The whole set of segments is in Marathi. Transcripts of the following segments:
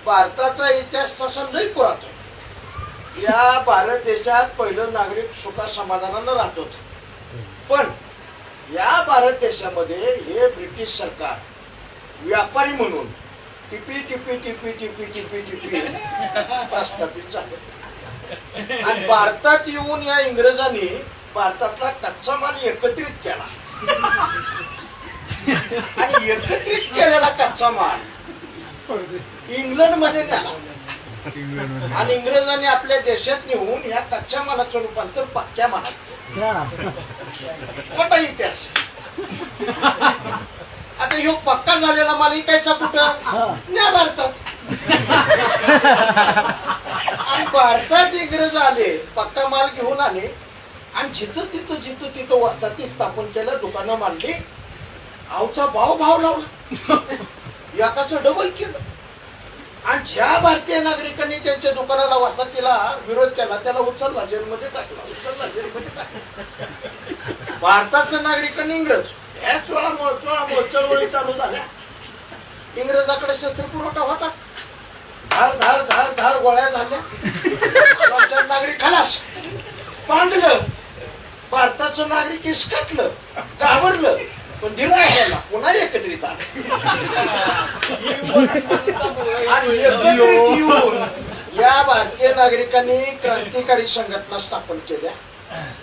भारताचा इतिहास तसा लई पुरातन. या भारत देशात पहिलं नागरिक सुखा समाधानानं राहत होत. पण या भारत देशामध्ये हे ब्रिटिश सरकार व्यापारी म्हणून टिपी टिपी टिपी टिपी टिपी टिपी प्रस्थापित झाले. आणि भारतात येऊन या इंग्रजांनी भारतातला कच्चा माल एकत्रित केला आणि एकत्रित केलेला कच्चा माल इंग्लंड मध्ये नेला आणि इंग्रजांनी आपल्या देशात नेऊन या कच्च्या मालाचं रूपांतर पक्क्या मालात. मोठा इतिहास. आता ह्यो पक्का झालेला माल इकायचा कुठं? न्या भारतात. आणि भारतात इंग्रज आले, पक्का माल घेऊन आले आणि जिथं तिथं वसाहती स्थापन केलं, दुकानं मांडली, आवचा भाव लावला, एकाचं डबल केलं. आणि ज्या भारतीय नागरिकांनी त्यांच्या दुकानाला वसाहतीला विरोध केला त्याला उचलला, जेलमध्ये टाकला. भारताच्या नागरिकांनी इंग्रज या चोळामुळे चळवळी चालू झाल्या. इंग्रजाकडे शस्त्र पुरवठा होताच. धार गोळ्या झाल्या. नागरिक खलास. पांगलं. भारताचं नागरिक इसकटलं, घाबरलं, पण निर्णय घ्यायला पुन्हा एकत्रित आलं. आणि एकत्रित येऊन या भारतीय नागरिकांनी क्रांतिकारी संघटना स्थापन केल्या.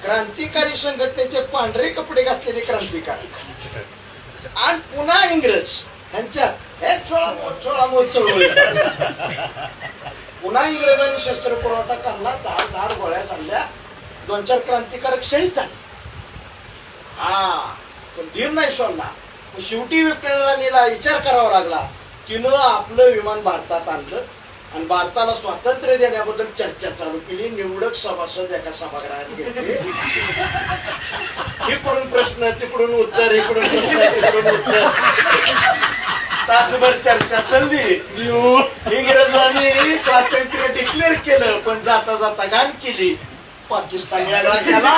क्रांतिकारी संघटनेचे पांढरे कपडे घातलेले क्रांतिकारी आणि पुन्हा इंग्रज ह्यांच्यात हे चोळामोळ चळवळी. पुन्हा इंग्रजांनी शस्त्र पुरवठा करला, धार गोळ्या झाल्या, 2-4 क्रांतिकारक शहीद झाले. पण धीर नाही सोडला. शेवटी विक्रांतीला विचार करावा लागला. तिनं आपलं विमान भारतात आणलं आणि भारताला स्वातंत्र्य देण्याबद्दल चर्चा चालू केली. निवडक सभासद एका सभागृहात घेतले. इकडून प्रश्न, तिकडून उत्तर, इकडून प्रश्न, तिकडून उत्तर. तासभर चर्चा चालली. इंग्रजांनी स्वातंत्र्य डिक्लेअर केलं, पण जाता जाता घाण केली. पाकिस्तान वेगळा केला.